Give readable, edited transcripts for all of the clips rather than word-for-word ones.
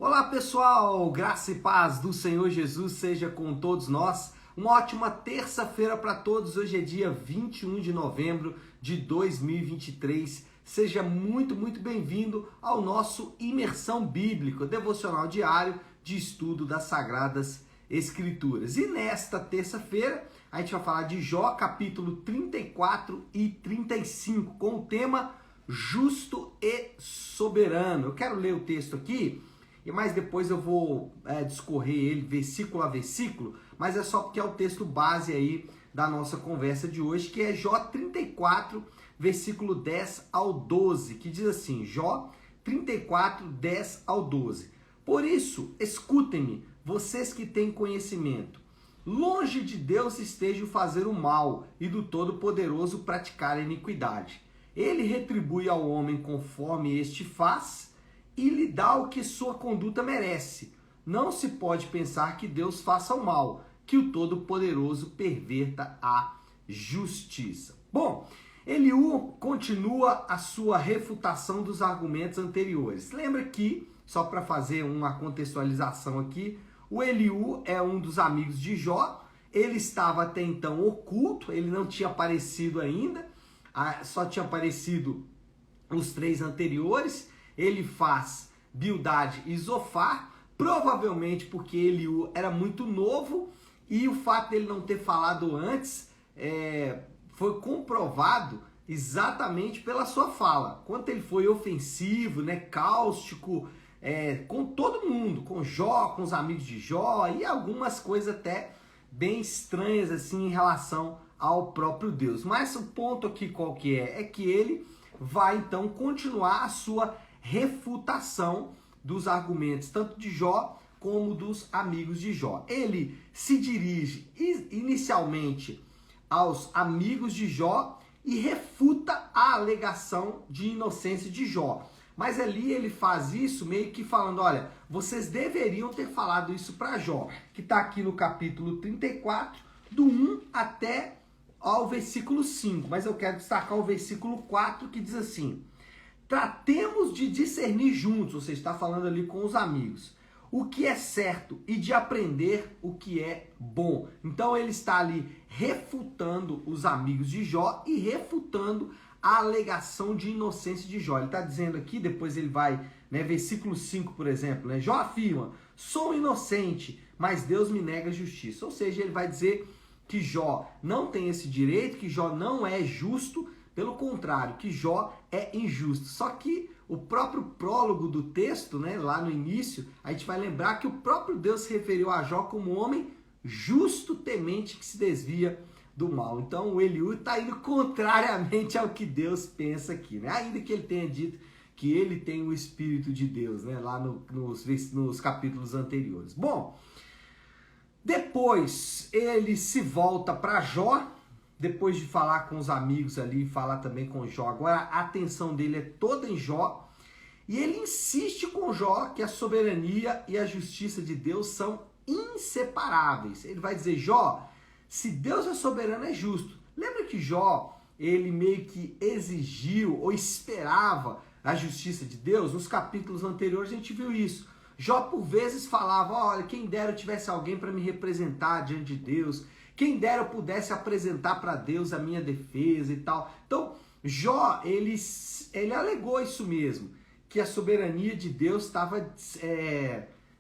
Olá pessoal, graça e paz do Senhor Jesus seja com todos nós. Uma ótima terça-feira para todos. Hoje é dia 21 de novembro de 2023. Seja muito bem-vindo ao nosso Imersão Bíblica, devocional diário de estudo das Sagradas Escrituras. E nesta terça-feira a gente vai falar de Jó, capítulo 34 e 35, com o tema Justo e Soberano. Eu quero ler o texto aqui, mas depois eu vou discorrer ele versículo a versículo, mas é só porque é o texto base aí da nossa conversa de hoje, que é Jó 34, versículo 10 ao 12, que diz assim, Jó 34, 10 ao 12. Por isso, escutem-me, vocês que têm conhecimento. Longe de Deus esteja o fazer o mal e do Todo-Poderoso praticar a iniquidade. Ele retribui ao homem conforme este faz e lhe dá o que sua conduta merece. Não se pode pensar que Deus faça o mal, que o Todo-Poderoso perverta a justiça. Bom, Eliú continua a sua refutação dos argumentos anteriores. Lembra que, só para fazer uma contextualização aqui, o Eliú é um dos amigos de Jó. Ele estava até então oculto, ele não tinha aparecido ainda, só tinha aparecido os três anteriores. Ele faz Bildade e Zofar, provavelmente porque Eliú era muito novo e o fato dele não ter falado antes foi comprovado exatamente pela sua fala. Quanto ele foi ofensivo, cáustico, com todo mundo, com Jó, com os amigos de Jó e algumas coisas até bem estranhas assim em relação ao próprio Deus. Mas o ponto aqui qual que é? É que ele vai então continuar a sua refutação dos argumentos tanto de Jó como dos amigos de Jó. Ele se dirige inicialmente aos amigos de Jó e refuta a alegação de inocência de Jó. Mas ali ele faz isso meio que falando, olha, vocês deveriam ter falado isso para Jó, que está aqui no capítulo 34, do 1 até ao versículo 5. Mas eu quero destacar o versículo 4, que diz assim, tratemos de discernir juntos, ou seja, está falando ali com os amigos, o que é certo e de aprender o que é bom. Então ele está ali refutando os amigos de Jó e refutando a alegação de inocência de Jó. Ele está dizendo aqui, depois ele vai, versículo 5, por exemplo, Jó afirma, sou inocente, mas Deus me nega a justiça. Ou seja, ele vai dizer que Jó não tem esse direito, que Jó não é justo, pelo contrário, que Jó é injusto. Só que o próprio prólogo do texto, lá no início, a gente vai lembrar que o próprio Deus se referiu a Jó como homem justo, temente, que se desvia do mal. Então o Eliú está indo contrariamente ao que Deus pensa aqui, ainda que ele tenha dito que ele tem o Espírito de Deus, lá nos capítulos anteriores. Bom, depois ele se volta para Jó, depois de falar com os amigos ali, falar também com Jó. Agora a atenção dele é toda em Jó, e ele insiste com Jó que a soberania e a justiça de Deus são inseparáveis. Ele vai dizer, Jó, se Deus é soberano, é justo. Lembra que Jó, ele meio que exigiu ou esperava a justiça de Deus? Nos capítulos anteriores a gente viu isso. Jó por vezes falava, olha, quem dera eu tivesse alguém para me representar diante de Deus, quem dera eu pudesse apresentar para Deus a minha defesa e tal. Então, Jó, ele alegou isso mesmo, que a soberania de Deus estava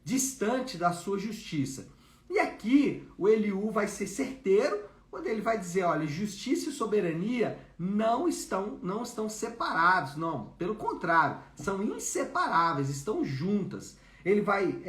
distante da sua justiça. E aqui o Eliú vai ser certeiro quando ele vai dizer, olha, justiça e soberania não estão separados, não, pelo contrário, são inseparáveis, estão juntas. Ele vai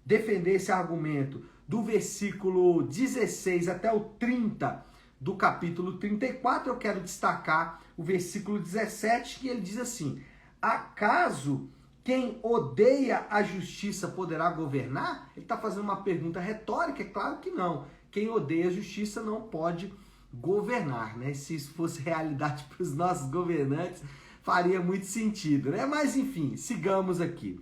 defender esse argumento do versículo 16 até o 30 do capítulo 34. Eu quero destacar o versículo 17, que ele diz assim, acaso quem odeia a justiça poderá governar? Ele está fazendo uma pergunta retórica, é claro que não. Quem odeia a justiça não pode governar, Se isso fosse realidade para os nossos governantes, faria muito sentido, Mas enfim, sigamos aqui.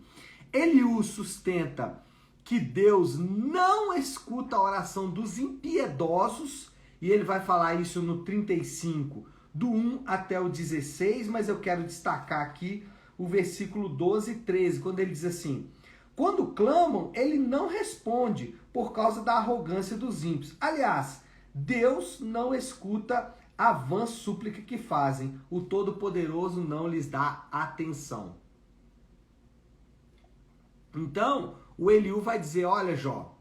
Eliú sustenta que Deus não escuta a oração dos impiedosos, e ele vai falar isso no 35, do 1 até o 16, mas eu quero destacar aqui o versículo 12 e 13, quando ele diz assim, Quando clamam, ele não responde por causa da arrogância dos ímpios. Aliás, Deus não escuta a vã súplica que fazem. O Todo-Poderoso não lhes dá atenção. Então, o Eliú vai dizer, olha, Jó,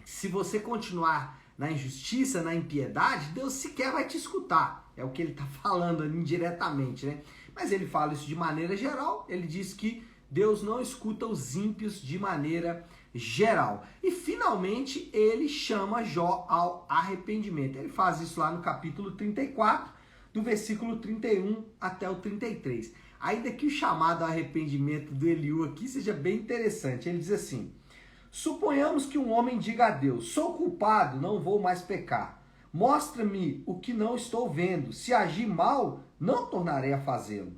se você continuar na injustiça, na impiedade, Deus sequer vai te escutar. É o que ele está falando indiretamente, né? Mas ele fala isso de maneira geral, ele diz que Deus não escuta os ímpios de maneira geral. E finalmente ele chama Jó ao arrependimento. Ele faz isso lá no capítulo 34, do versículo 31 até o 33. Ainda que o chamado ao arrependimento do Eliú aqui seja bem interessante. Ele diz assim: suponhamos que um homem diga a Deus, sou culpado, não vou mais pecar. Mostra-me o que não estou vendo. Se agir mal, não tornarei a fazê-lo.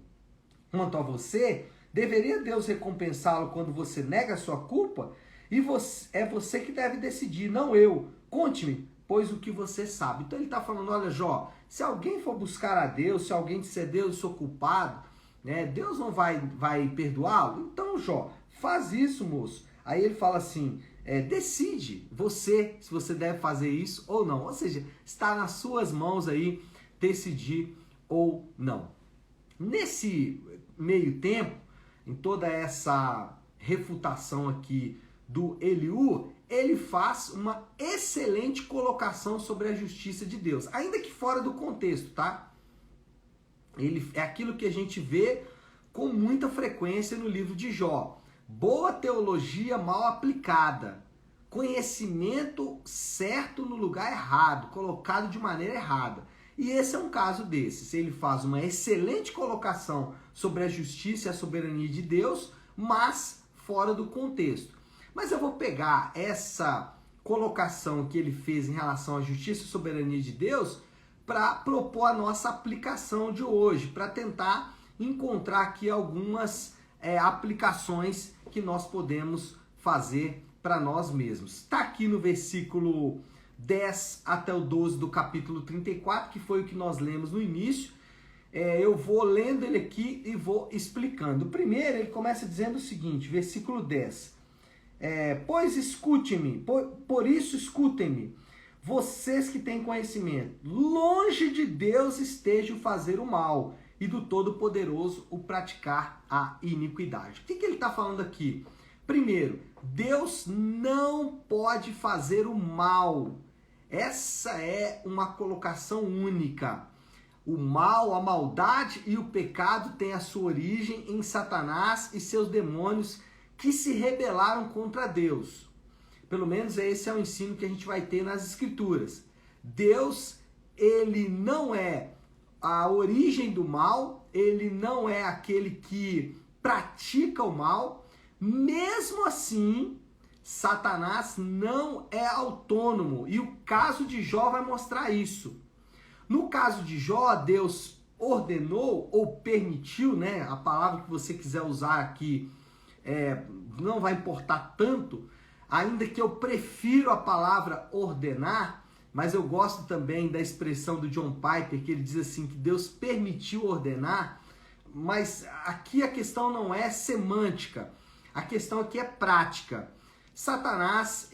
Quanto a você, deveria Deus recompensá-lo quando você nega a sua culpa? E é você que deve decidir, não eu. Conte-me, pois, o que você sabe. Então ele está falando, olha, Jó, se alguém for buscar a Deus, se alguém disser, Deus, eu sou culpado, né, Deus não vai perdoá-lo? Então, Jó, faz isso, moço. Aí ele fala assim, decide você se você deve fazer isso ou não. Ou seja, está nas suas mãos aí decidir ou não. Nesse meio tempo, em toda essa refutação aqui do Eliú, ele faz uma excelente colocação sobre a justiça de Deus, ainda que fora do contexto, tá? É aquilo que a gente vê com muita frequência no livro de Jó. Boa teologia mal aplicada, conhecimento certo no lugar errado, colocado de maneira errada. E esse é um caso desses. Ele faz uma excelente colocação sobre a justiça e a soberania de Deus, mas fora do contexto. Mas eu vou pegar essa colocação que ele fez em relação à justiça e soberania de Deus para propor a nossa aplicação de hoje, para tentar encontrar aqui algumas aplicações que nós podemos fazer para nós mesmos. Está aqui no versículo 10 até o 12 do capítulo 34, que foi o que nós lemos no início. Eu vou lendo ele aqui e vou explicando. Primeiro, ele começa dizendo o seguinte, versículo 10. Pois escute-me, por isso escutem-me, vocês que têm conhecimento. Longe de Deus esteja o fazer o mal, e do Todo-Poderoso o praticar a iniquidade. O que ele está falando aqui? Primeiro, Deus não pode fazer o mal. Essa é uma colocação única. O mal, a maldade e o pecado têm a sua origem em Satanás e seus demônios que se rebelaram contra Deus. Pelo menos esse é o ensino que a gente vai ter nas Escrituras. Deus, ele não é a origem do mal, ele não é aquele que pratica o mal. Mesmo assim, Satanás não é autônomo, e o caso de Jó vai mostrar isso. No caso de Jó, Deus ordenou ou permitiu, né? A palavra que você quiser usar aqui não vai importar tanto, ainda que eu prefiro a palavra ordenar, mas eu gosto também da expressão do John Piper, que ele diz assim, que Deus permitiu ordenar, mas aqui a questão não é semântica, a questão aqui é prática. Satanás,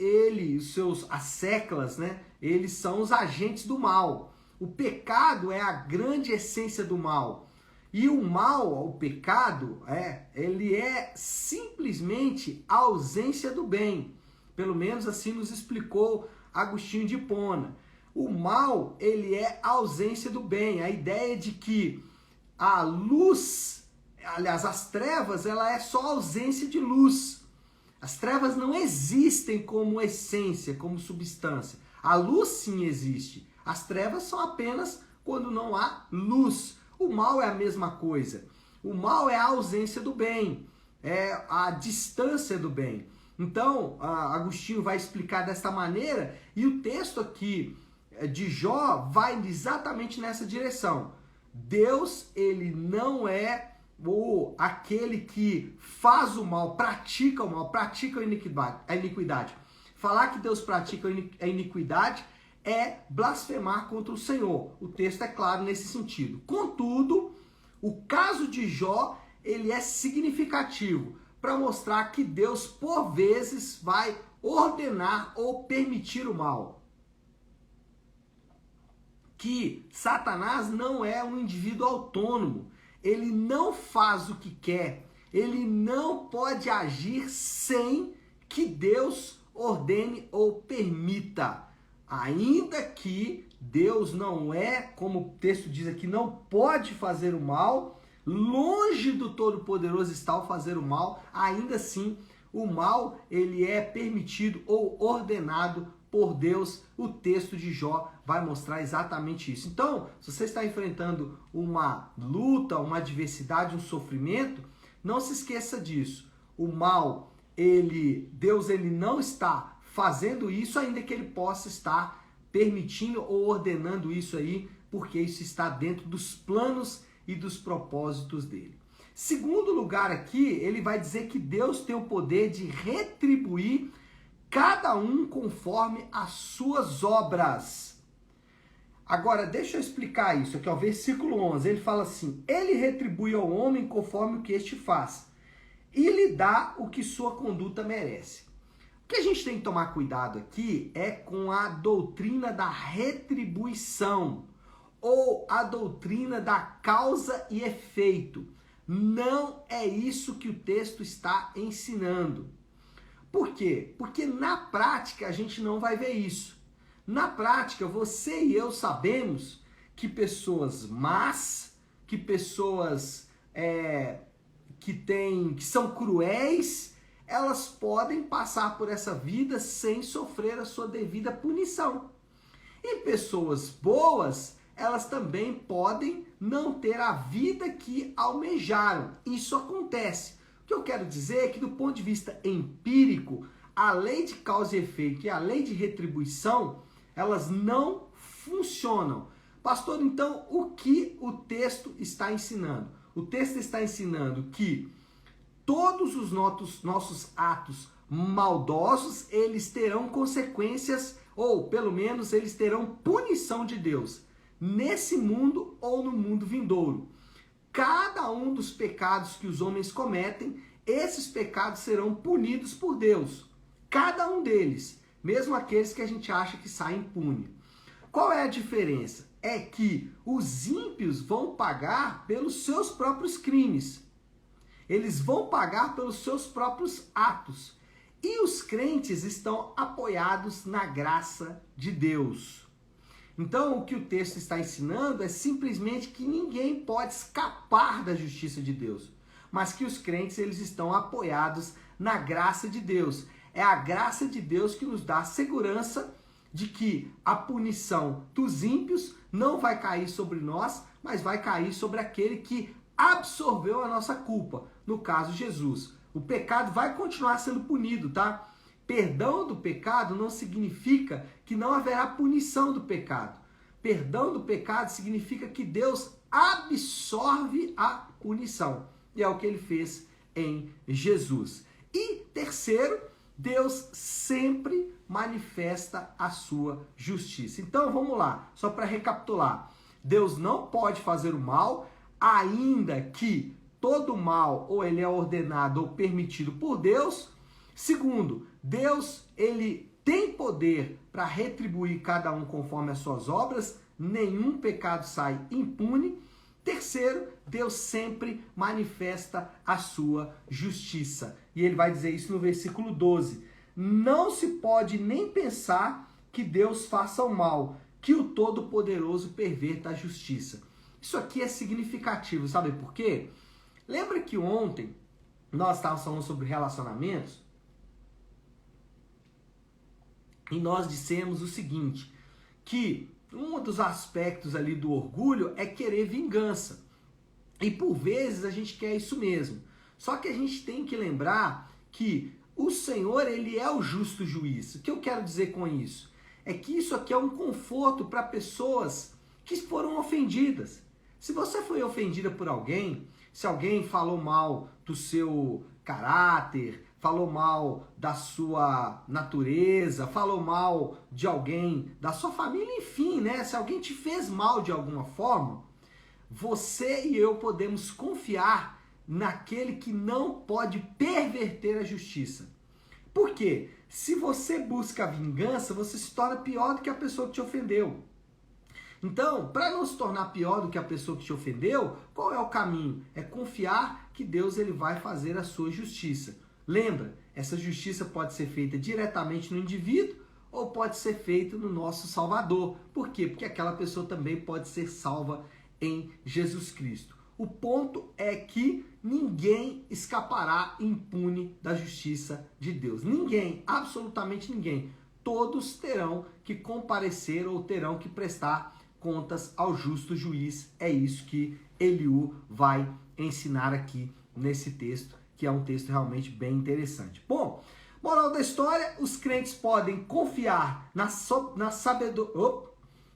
os seus asseclas, né, eles são os agentes do mal. O pecado é a grande essência do mal. E o mal, o pecado, ele é simplesmente a ausência do bem. Pelo menos assim nos explicou Agostinho de Hipona. O mal, ele é a ausência do bem. A ideia de que a luz, aliás, as trevas, ela é só ausência de luz. As trevas não existem como essência, como substância. A luz sim existe. As trevas são apenas quando não há luz. O mal é a mesma coisa. O mal é a ausência do bem, é a distância do bem. Então, Agostinho vai explicar desta maneira, e o texto aqui de Jó vai exatamente nessa direção. Deus, ele não é aquele que faz o mal, pratica a iniquidade. Falar que Deus pratica a iniquidade é blasfemar contra o Senhor. O texto é claro nesse sentido. Contudo, o caso de Jó, ele é significativo, para mostrar que Deus, por vezes, vai ordenar ou permitir o mal. Que Satanás não é um indivíduo autônomo, ele não faz o que quer, ele não pode agir sem que Deus ordene ou permita. Ainda que Deus não é, como o texto diz aqui, não pode fazer o mal, longe do Todo-Poderoso está o fazer o mal, ainda assim o mal ele é permitido ou ordenado por Deus. O texto de Jó vai mostrar exatamente isso. Então, se você está enfrentando uma luta, uma adversidade, um sofrimento, não se esqueça disso. O mal, Deus não está fazendo isso, ainda que ele possa estar permitindo ou ordenando isso aí, porque isso está dentro dos planos e dos propósitos dele. Segundo lugar aqui, ele vai dizer que Deus tem o poder de retribuir cada um conforme as suas obras. Agora, deixa eu explicar isso aqui, ó, versículo 11, ele fala assim: ele retribui ao homem conforme o que este faz, e lhe dá o que sua conduta merece. O que a gente tem que tomar cuidado aqui é com a doutrina da retribuição, ou a doutrina da causa e efeito. Não é isso que o texto está ensinando. Por quê? Porque na prática a gente não vai ver isso. Na prática, você e eu sabemos que pessoas más, que pessoas que são cruéis, elas podem passar por essa vida sem sofrer a sua devida punição. E pessoas boas, elas também podem não ter a vida que almejaram. Isso acontece. O que eu quero dizer é que, do ponto de vista empírico, a lei de causa e efeito e a lei de retribuição, elas não funcionam. Pastor, então, o que o texto está ensinando? O texto está ensinando que todos os nossos atos maldosos, eles terão consequências, ou pelo menos eles terão punição de Deus, nesse mundo ou no mundo vindouro. Cada um dos pecados que os homens cometem, esses pecados serão punidos por Deus. Cada um deles, mesmo aqueles que a gente acha que saem impune. Qual é a diferença? É que os ímpios vão pagar pelos seus próprios crimes. Eles vão pagar pelos seus próprios atos. E os crentes estão apoiados na graça de Deus. Então, o que o texto está ensinando é simplesmente que ninguém pode escapar da justiça de Deus, mas que os crentes eles estão apoiados na graça de Deus. É a graça de Deus que nos dá a segurança de que a punição dos ímpios não vai cair sobre nós, mas vai cair sobre aquele que absorveu a nossa culpa, no caso Jesus. O pecado vai continuar sendo punido, tá? Perdão do pecado não significa que não haverá punição do pecado. Perdão do pecado significa que Deus absorve a punição. E é o que ele fez em Jesus. E terceiro, Deus sempre manifesta a sua justiça. Então vamos lá, só para recapitular. Deus não pode fazer o mal, ainda que todo mal ou ele é ordenado ou permitido por Deus. Segundo, Deus ele tem poder para retribuir cada um conforme as suas obras, nenhum pecado sai impune. Terceiro, Deus sempre manifesta a sua justiça. E ele vai dizer isso no versículo 12. Não se pode nem pensar que Deus faça o mal, que o Todo-Poderoso perverta a justiça. Isso aqui é significativo, sabe por quê? Lembra que ontem nós estávamos falando sobre relacionamentos? E nós dissemos o seguinte, que um dos aspectos ali do orgulho é querer vingança. E por vezes a gente quer isso mesmo. Só que a gente tem que lembrar que o Senhor, ele é o justo juiz. O que eu quero dizer com isso? É que isso aqui é um conforto para pessoas que foram ofendidas. Se você foi ofendida por alguém, se alguém falou mal do seu caráter, falou mal da sua natureza, falou mal de alguém da sua família, enfim, né? Se alguém te fez mal de alguma forma, você e eu podemos confiar naquele que não pode perverter a justiça. Por quê? Se você busca a vingança, você se torna pior do que a pessoa que te ofendeu. Então, para não se tornar pior do que a pessoa que te ofendeu, qual é o caminho? É confiar que Deus ele vai fazer a sua justiça. Lembra, essa justiça pode ser feita diretamente no indivíduo ou pode ser feita no nosso Salvador. Por quê? Porque aquela pessoa também pode ser salva em Jesus Cristo. O ponto é que ninguém escapará impune da justiça de Deus. Ninguém, absolutamente ninguém. Todos terão que comparecer ou terão que prestar contas ao justo juiz. É isso que Eliú vai ensinar aqui nesse texto, que é um texto realmente bem interessante. Bom, moral da história, os crentes podem confiar na sabedoria.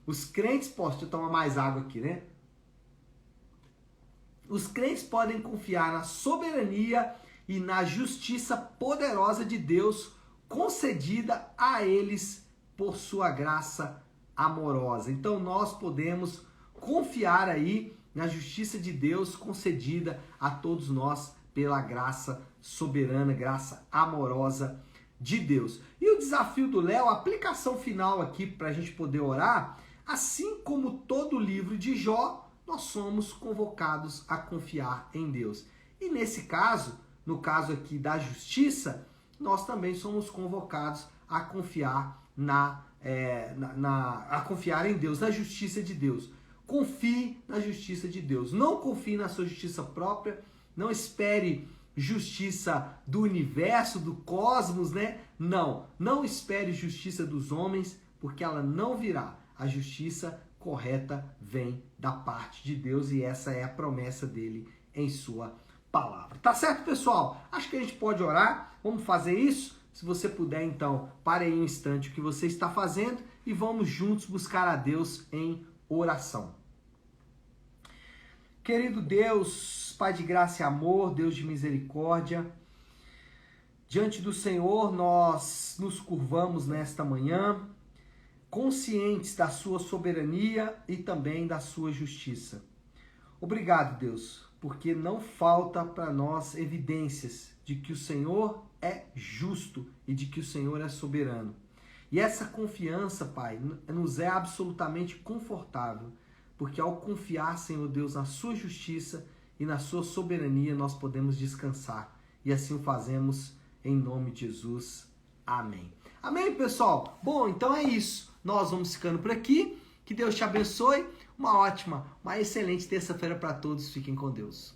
Os crentes, deixa eu tomar mais água aqui, né? Os crentes podem confiar na soberania e na justiça poderosa de Deus concedida a eles por sua graça amorosa. Então nós podemos confiar aí na justiça de Deus concedida a todos nós pela graça soberana, graça amorosa de Deus. E o desafio do Léo, a aplicação final aqui para a gente poder orar, assim como todo o livro de Jó, nós somos convocados a confiar em Deus. E nesse caso, no caso aqui da justiça, nós também somos convocados a confiar a confiar em Deus, na justiça de Deus. Confie na justiça de Deus. Não confie na sua justiça própria. Não espere justiça do universo, do cosmos, né? Não espere justiça dos homens, porque ela não virá. A justiça correta vem da parte de Deus e essa é a promessa dele em sua palavra. Tá certo, pessoal? Acho que a gente pode orar. Vamos fazer isso? Se você puder, então, pare aí um instante o que você está fazendo e vamos juntos buscar a Deus em oração. Querido Deus, Pai de graça e amor, Deus de misericórdia, diante do Senhor nós nos curvamos nesta manhã, conscientes da sua soberania e também da sua justiça. Obrigado, Deus, porque não falta para nós evidências de que o Senhor é justo e de que o Senhor é soberano. E essa confiança, Pai, nos é absolutamente confortável, porque ao confiar, Senhor Deus, na sua justiça e na sua soberania, nós podemos descansar. E assim o fazemos em nome de Jesus. Amém. Amém, pessoal? Bom, então é isso. Nós vamos ficando por aqui. Que Deus te abençoe. Uma excelente terça-feira para todos. Fiquem com Deus.